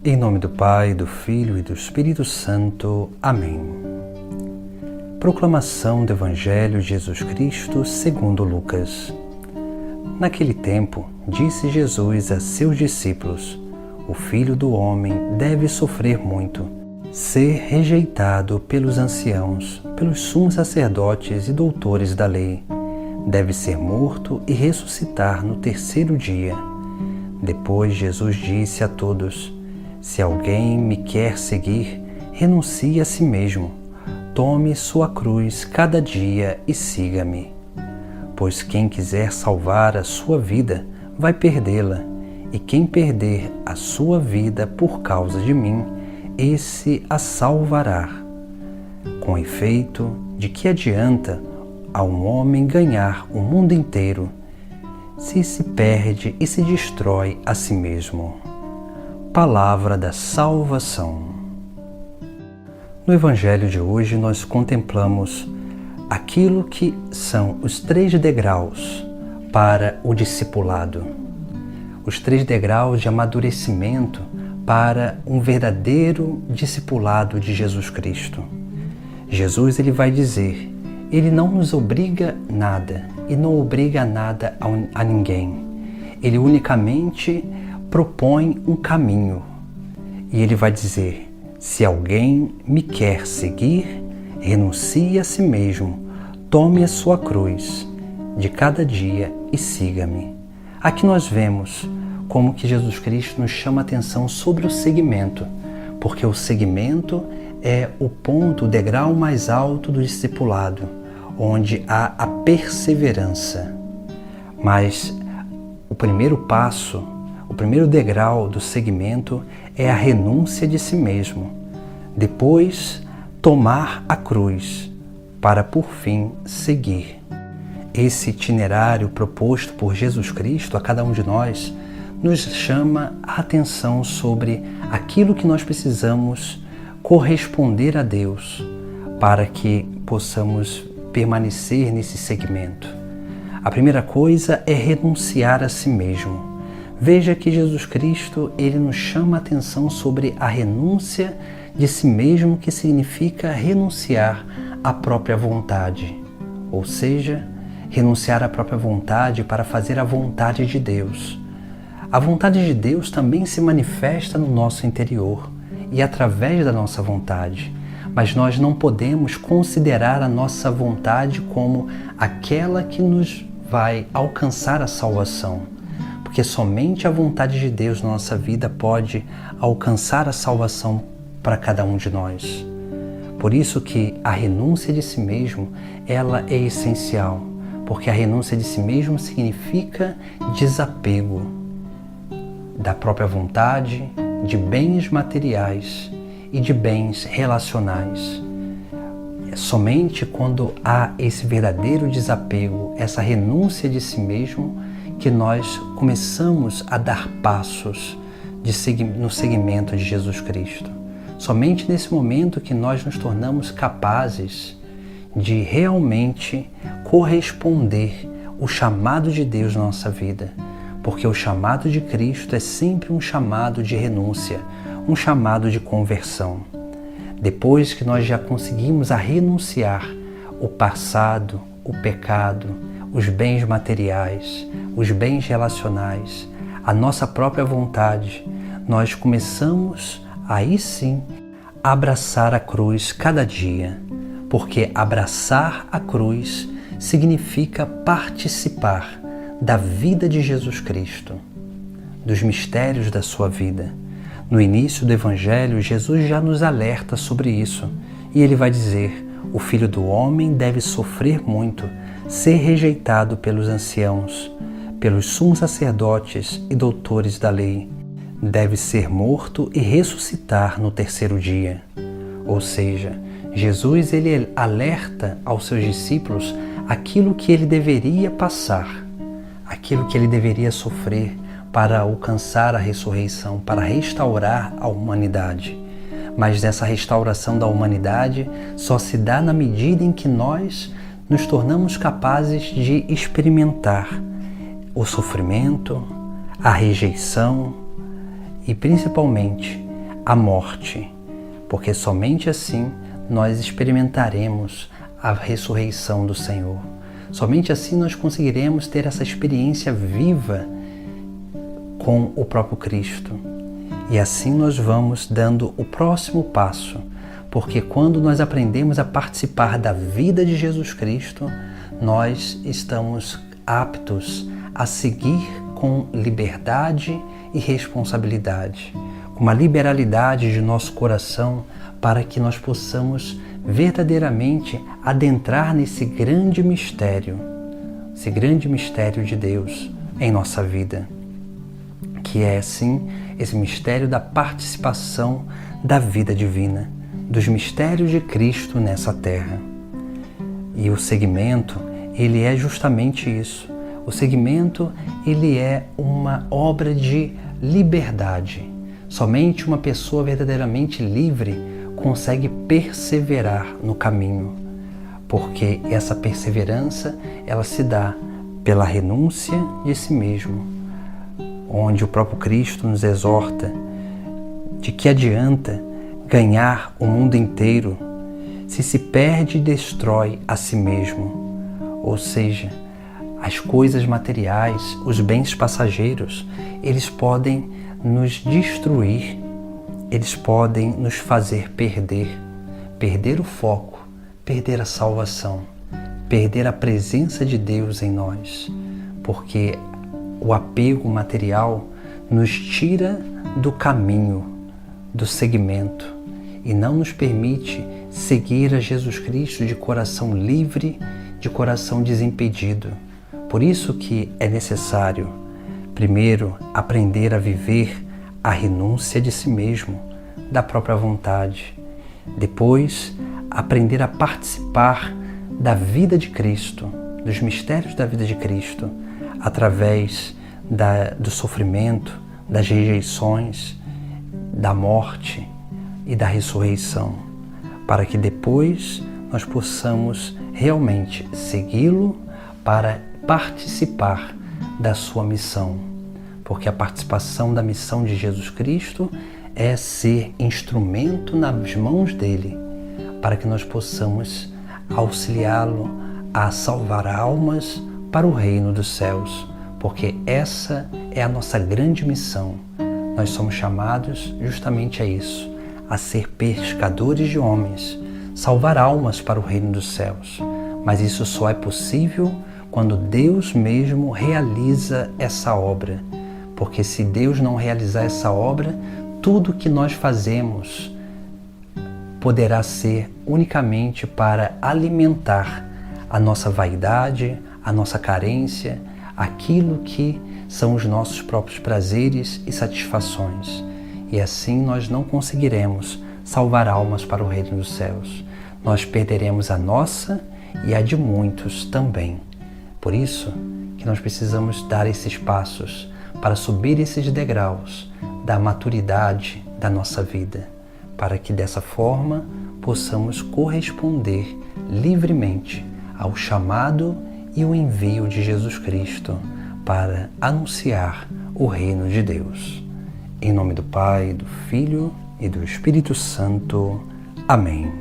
Em nome do Pai, do Filho e do Espírito Santo. Amém. Proclamação do Evangelho de Jesus Cristo segundo Lucas. Naquele tempo, disse Jesus a seus discípulos: o Filho do Homem deve sofrer muito, ser rejeitado pelos anciãos, pelos sumos sacerdotes e doutores da lei. Deve ser morto e ressuscitar no terceiro dia. Depois Jesus disse a todos: se alguém me quer seguir, renuncie a si mesmo. Tome sua cruz cada dia e siga-me. Pois quem quiser salvar a sua vida, vai perdê-la. E quem perder a sua vida por causa de mim, esse a salvará. Com efeito, de que adianta a um homem ganhar o mundo inteiro, se se perde e se destrói a si mesmo? Palavra da salvação. No Evangelho de hoje nós contemplamos aquilo que são os 3 degraus para o discipulado, os 3 degraus de amadurecimento para um verdadeiro discipulado de Jesus Cristo. Jesus ele vai dizer, ele não nos obriga nada e não obriga nada a ninguém. Ele unicamente propõe um caminho e ele vai dizer: se alguém me quer seguir, renuncie a si mesmo, tome a sua cruz de cada dia e siga-me. Aqui nós vemos como que Jesus Cristo nos chama a atenção sobre o seguimento, porque o seguimento é o ponto, o degrau mais alto do discipulado, onde há a perseverança. Mas o primeiro passo, o primeiro degrau do seguimento é a renúncia de si mesmo. Depois, tomar a cruz para, por fim, seguir. Esse itinerário proposto por Jesus Cristo a cada um de nós nos chama a atenção sobre aquilo que nós precisamos corresponder a Deus para que possamos permanecer nesse segmento. A primeira coisa é renunciar a si mesmo. Veja que Jesus Cristo ele nos chama a atenção sobre a renúncia de si mesmo, que significa renunciar à própria vontade, ou seja, renunciar à própria vontade para fazer a vontade de Deus. A vontade de Deus também se manifesta no nosso interior e através da nossa vontade, mas nós não podemos considerar a nossa vontade como aquela que nos vai alcançar a salvação, porque somente a vontade de Deus na nossa vida pode alcançar a salvação para cada um de nós. Por isso que a renúncia de si mesmo, ela é essencial, porque a renúncia de si mesmo significa desapego da própria vontade, de bens materiais e de bens relacionais. É somente quando há esse verdadeiro desapego, essa renúncia de si mesmo, que nós começamos a dar passos no seguimento de Jesus Cristo. Somente nesse momento que nós nos tornamos capazes de realmente corresponder ao chamado de Deus na nossa vida, porque o chamado de Cristo é sempre um chamado de renúncia, um chamado de conversão. Depois que nós já conseguimos renunciar o passado, o pecado, os bens materiais, os bens relacionais, a nossa própria vontade, nós começamos aí sim a abraçar a cruz cada dia, porque abraçar a cruz significa participar da vida de Jesus Cristo, dos mistérios da sua vida. No início do Evangelho, Jesus já nos alerta sobre isso e ele vai dizer: o Filho do Homem deve sofrer muito, ser rejeitado pelos anciãos, pelos sumos sacerdotes e doutores da lei. Deve ser morto e ressuscitar no terceiro dia. Ou seja, Jesus ele alerta aos seus discípulos aquilo que ele deveria passar, aquilo que ele deveria sofrer para alcançar a ressurreição, para restaurar a humanidade. Mas essa restauração da humanidade só se dá na medida em que nós nos tornamos capazes de experimentar o sofrimento, a rejeição e principalmente a morte, porque somente assim nós experimentaremos a ressurreição do Senhor. Somente assim nós conseguiremos ter essa experiência viva com o próprio Cristo. E assim nós vamos dando o próximo passo, porque quando nós aprendemos a participar da vida de Jesus Cristo, nós estamos aptos a seguir com liberdade e responsabilidade, com uma liberalidade de nosso coração para que nós possamos verdadeiramente adentrar nesse grande mistério de Deus em nossa vida, que é, sim, esse mistério da participação da vida divina, dos mistérios de Cristo nessa terra. E o segmento, ele é justamente isso. O segmento, ele é uma obra de liberdade. Somente uma pessoa verdadeiramente livre consegue perseverar no caminho, porque essa perseverança, ela se dá pela renúncia de si mesmo, onde o próprio Cristo nos exorta de que adianta ganhar o mundo inteiro se se perde e destrói a si mesmo. Ou seja, as coisas materiais, os bens passageiros, eles podem nos destruir, eles podem nos fazer perder o foco, perder a salvação, perder a presença de Deus em nós, porque o apego material nos tira do caminho, do segmento, e não nos permite seguir a Jesus Cristo de coração livre, de coração desimpedido. Por isso que é necessário, primeiro, aprender a viver a renúncia de si mesmo, da própria vontade. Depois, aprender a participar da vida de Cristo, dos mistérios da vida de Cristo, através do sofrimento, das rejeições, da morte e da ressurreição, para que depois nós possamos realmente segui-lo para participar da sua missão, porque a participação da missão de Jesus Cristo é ser instrumento nas mãos dele, para que nós possamos auxiliá-lo a salvar almas para o reino dos céus, porque essa é a nossa grande missão. Nós somos chamados justamente a isso, a ser pescadores de homens, salvar almas para o reino dos céus. Mas isso só é possível quando Deus mesmo realiza essa obra, porque se Deus não realizar essa obra, tudo que nós fazemos poderá ser unicamente para alimentar a nossa vaidade, a nossa carência, aquilo que são os nossos próprios prazeres e satisfações. E assim nós não conseguiremos salvar almas para o reino dos céus. Nós perderemos a nossa e a de muitos também. Por isso que nós precisamos dar esses passos para subir esses degraus da maturidade da nossa vida, para que dessa forma possamos corresponder livremente ao chamado e o envio de Jesus Cristo para anunciar o reino de Deus. Em nome do Pai, do Filho e do Espírito Santo. Amém.